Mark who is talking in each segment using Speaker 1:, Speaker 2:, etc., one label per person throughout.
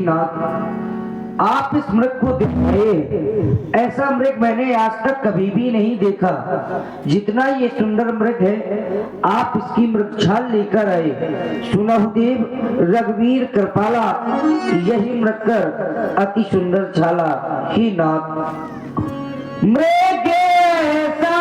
Speaker 1: नाथ, आप इस मृग को दिखाए। ऐसा मृग मैंने आज तक कभी भी नहीं देखा। जितना ये सुंदर मृग है, आप इसकी मृग छाल लेकर आए। सुनहुदेव रघुवीर कृपाला, यही मृग कर अति सुंदर छाला। ही नाथ मृग ऐसा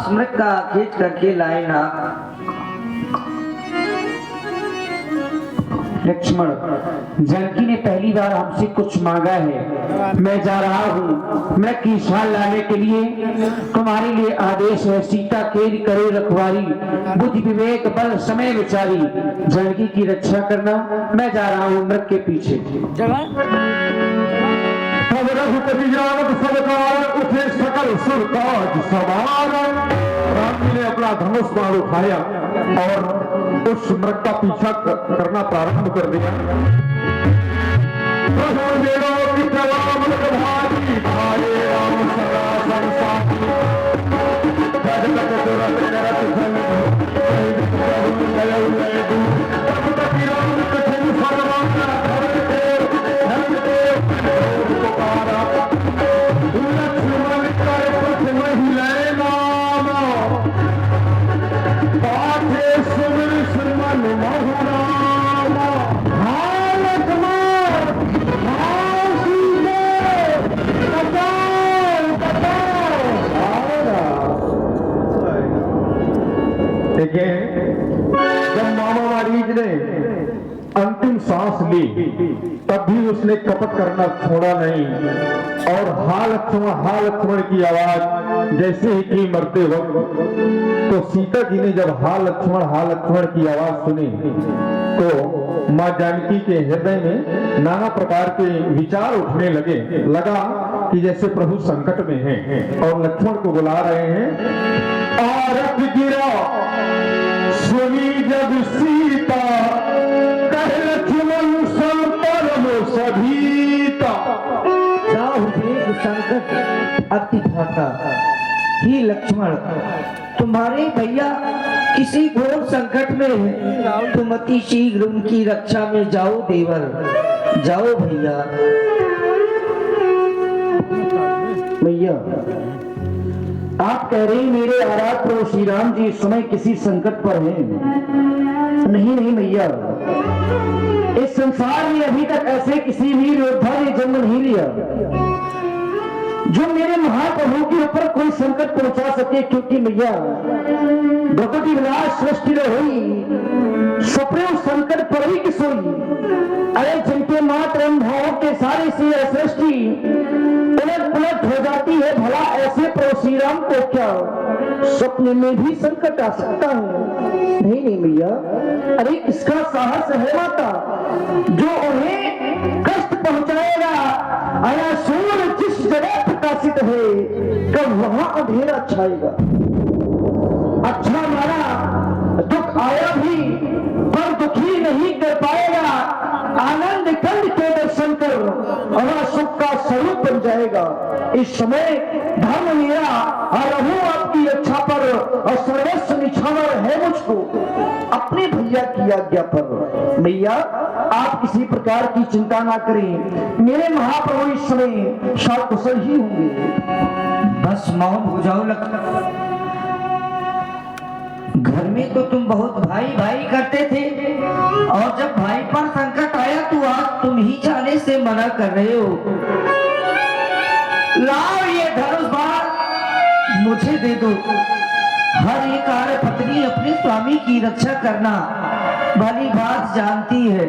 Speaker 1: मृग का खींच करके लाए ना।
Speaker 2: लक्ष्मण, जानकी ने पहली बार हमसे कुछ मांगा है। मैं जा रहा हूँ मृग की छाल लाने के लिए। तुम्हारे लिए आदेश है, सीता केल करे रखवारी, बुद्धि विवेक बल समय विचारी, जानकी की रक्षा करना। मैं जा रहा हूँ मृग के पीछे।
Speaker 3: रघुपति जावत सब काज, उठे सकल सुर काज सवार। राम जी ने अपना धनुष बाण उठाया और उस मृग का पीछा करना प्रारंभ कर दिया। राम सदा संसारी, जब मामा मारीज ने अंतिम सांस ली, तब भी उसने कपट करना छोड़ा नहीं और हा लक्ष्मण की आवाज जैसे ही की मरते वक्त, तो सीता जी ने जब हा लक्ष्मण की आवाज सुनी तो माँ जानकी के हृदय में नाना प्रकार के विचार उठने लगा कि जैसे प्रभु संकट में हैं और लक्ष्मण को बुला रहे हैं। आरत गिरा सुनी जब सीता, कह लक्ष्मण संपरम सभीता।
Speaker 1: साहुदेव संकट अति भाता। ही लक्ष्मण, तुम्हारे भैया किसी घोर संकट में है, तुम अति शीघ्र उनकी रक्षा में जाओ देवर, जाओ भैया।
Speaker 2: भैया, आप कह रहे हैं मेरे आराध प्रभु श्री राम जी इस समय किसी संकट पर हैं। नहीं भैया, इस संसार में अभी तक ऐसे किसी वीर योद्धा ने जन्म नहीं लिया जो मेरे महाप्रभु के ऊपर कोई संकट पहुंचा सके। क्योंकि भैया, द्रौपदी विलास सृष्टि हुई, स्वप्न संकट पर ही किस हुई। अरे जिनके मात्र भावों के सारे से सृष्टि उलट हो जाती है, भला ऐसे प्रभु श्री राम को क्या स्वप्न में भी संकट आ सकता है? नहीं भैया, अरे इसका साहस है माता जो उन्हें कष्ट पहुंचाएगा। आया सूर्य जिस जगह प्रकाशित है, कब वहां अंधेरा छाएगा। अच्छा हमारा दुख आया भी पर दुखी नहीं कर पाएगा। आनंद कंद के दर्शन कर हमारा सुख का स्वरूप बन जाएगा। इस समय धर्म मेरा और रहूं आपकी इच्छा पर और सर्वस्व निछावर है मुझको अपने भैया की आज्ञा पर। भैया, आप किसी प्रकार की चिंता ना करें, मेरे महाप्रभु इस समय सकुशल ही होंगे।
Speaker 1: बस मौन हो जाओ लक्ष्मण। घर में तो तुम बहुत भाई भाई करते थे, और जब भाई पर संकट आया तो आज तुम ही जाने से मना कर रहे हो। लाओ ये धनुष बाण मुझे दे दो। हर एक कार्य पत्नी अपने स्वामी की रक्षा करना भली बात जानती है।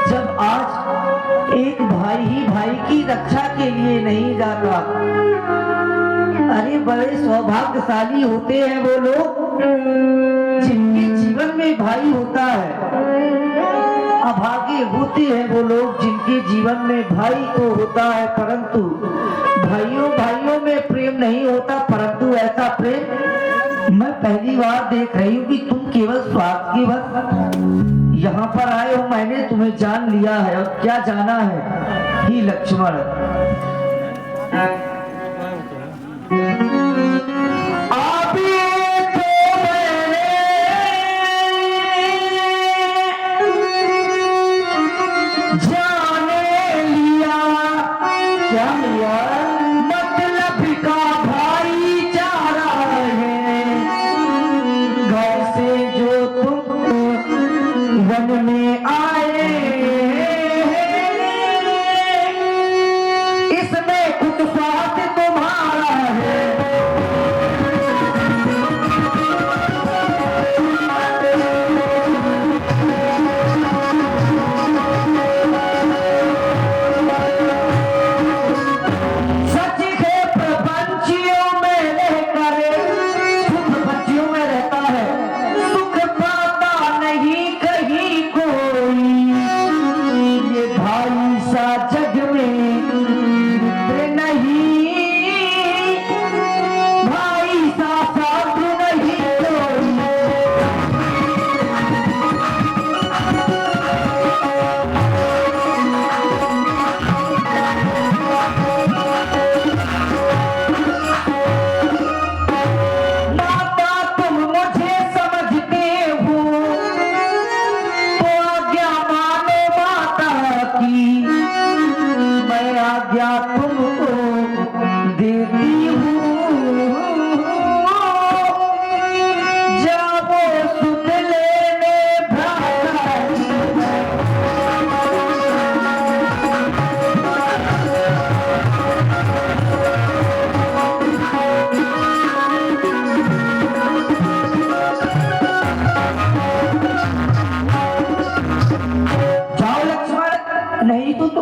Speaker 1: जब आज एक भाई ही भाई की रक्षा के लिए नहीं जाता, अरे अरे बड़े सौभाग्यशाली होते हैं वो लोग जिनके जीवन में भाई होता है। अभागे होते हैं वो लोग जिनके जीवन में भाई तो होता है, परंतु भाइयों भाइयों में प्रेम नहीं होता। परंतु ऐसा प्रेम मैं पहली बार देख रही हूँ कि तुम केवल स्वार्थ के वक्त यहाँ पर आए हो। मैंने तुम्हें जान लिया है और क्या जाना है ही लक्ष्मण।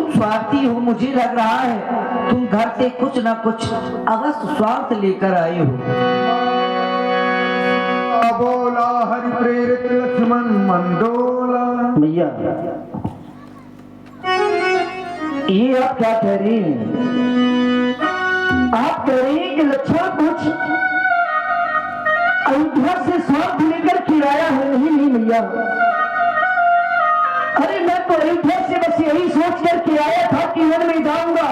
Speaker 1: स्वार्थी हो, मुझे लग रहा है तुम घर से कुछ ना कुछ अवश्य स्वार्थ लेकर आए हो।
Speaker 3: अबोला हरि प्रेरित लक्ष्मण मंडोला।
Speaker 2: भैया ये आप क्या कह रही हैं? आप कह रही हैं कि लक्ष्मण कुछ अयोध्या से स्वार्थ लेकर किराया है? नहीं भैया, अरे मैं तो अयोध्या से बस यही सोच कर के आया था कि वन में जाऊंगा,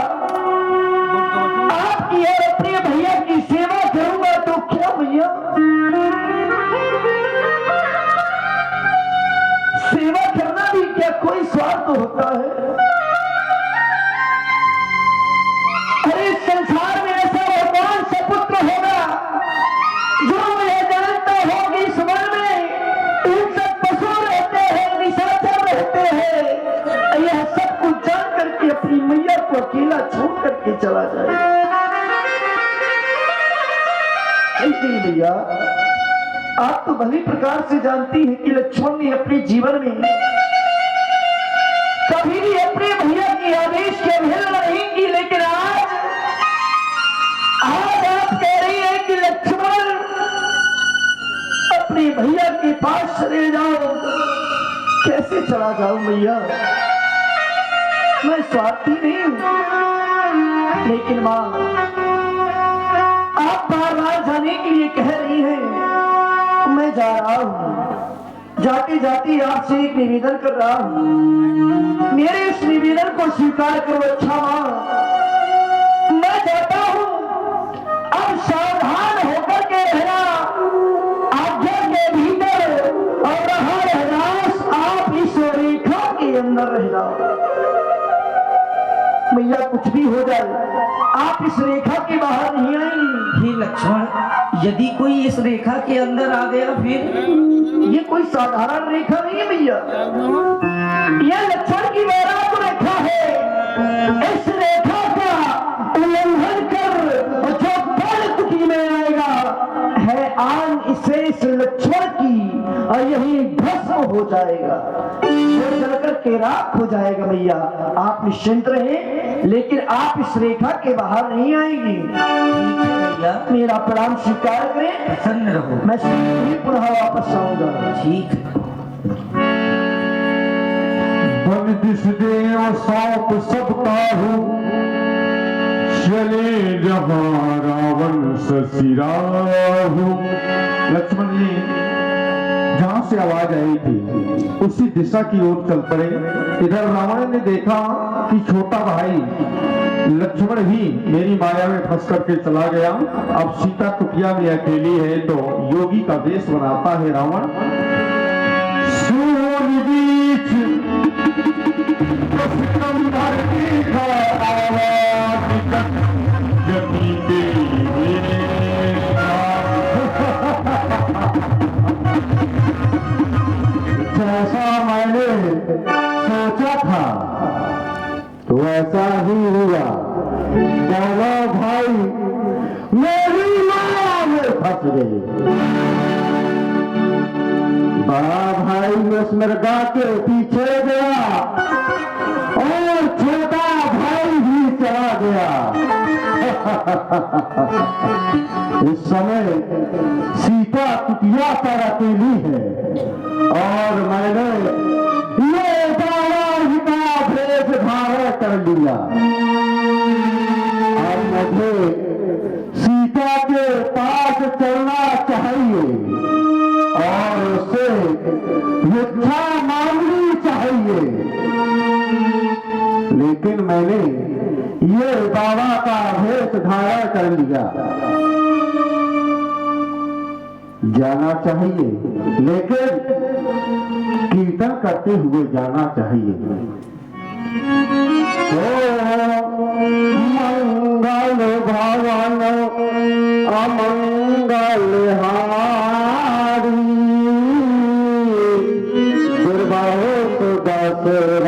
Speaker 2: आपकी और अपने भैया की सेवा करूंगा। तो क्या भैया सेवा करना भी क्या कोई स्वार्थ होता है? अरे संसार में ऐसा भगवान सपुत्र होगा जो मैं जानता हो कि इस वन में इन सब पशु रहते हैं, निशाचर रहते हैं। यह सब कुछ जान करके अपनी मैया को अकेला छोड़ करके चला जाए। नहीं भैया, आप तो भली प्रकार से जानती हैं कि लक्ष्मण ने अपने जीवन में कभी भी अपने भैया की आदेश की अवहेलना नहीं की, लेकिन आज आप कह रही है कि लक्ष्मण अपने भैया के पास चले जाओ। कैसे चला जाऊं भैया? मैं स्वार्थी नहीं हूं, लेकिन मां आप बार बार जाने के लिए कह रही हैं तो मैं जा रहा हूं। जाते जाते आपसे एक निवेदन कर रहा हूं, मेरे इस निवेदन को स्वीकार करो। अच्छा मां, मैं जाता हूं, अब सावधान होकर के रहना, आज्ञा के भीतर, और रहा रहनास आप इस रेखा के अंदर रहना। मैया कुछ भी हो जाए आप इस रेखा के बाहर नहीं आएंगी।
Speaker 1: हे लक्ष्मण, यदि कोई इस रेखा के अंदर आ गया फिर?
Speaker 2: ये कोई साधारण रेखा नहीं है भैया, यह लक्ष्मण की वैराग रेखा है। इस रेखा का उल्लंघन कर जो बल कुटी में आएगा है आन इसे इस लक्ष्मण की, और यही भस्म हो जाएगा, वो जलकर के राख हो जाएगा। भैया आप निश्चिंत रहें, लेकिन आप इस रेखा के बाहर नहीं आएंगी।
Speaker 1: ठीक है भैया,
Speaker 2: मेरा प्रणाम स्वीकार करें।
Speaker 1: प्रसन्न रहो।
Speaker 2: मैं शीघ्र ही पुनः वापस आऊंगा।
Speaker 1: ठीक है।
Speaker 3: बन दिस देव सौंप सब काहू, चले जहां रावण ससिराहू। लक्ष्मण जी जहां से आवाज आई थी उसी दिशा की ओर चल पड़े। इधर रावण ने देखा कि छोटा भाई लक्ष्मण ही मेरी माया में फंस करके चला गया। अब सीता कुटिया में अकेली है तो योगी का वेश बनाता है रावण। सूर्य बीच धरती का आवाज जमी तेरी
Speaker 2: जैसा मैंने सोचा था वैसा ही हुआ। दोनों भाई मेरी माया में फंस गए। बड़ा भाई मृगा के पीछे गया और छोटा भाई भी चला गया। इस समय सीता कुटिया पर अकेली है और मैंने ये बाबा का भेष धारण कर लिया। अब मुझे सीता के पास चलना चाहिए और उससे भिक्षा मांगनी चाहिए। लेकिन मैंने ये बाबा का भेष धारण कर लिया। जाना चाहिए लेकिन कीर्तन करते हुए जाना चाहिए। ओ मंगल भवन अमंगल हारी दुर्बाहो दशरथ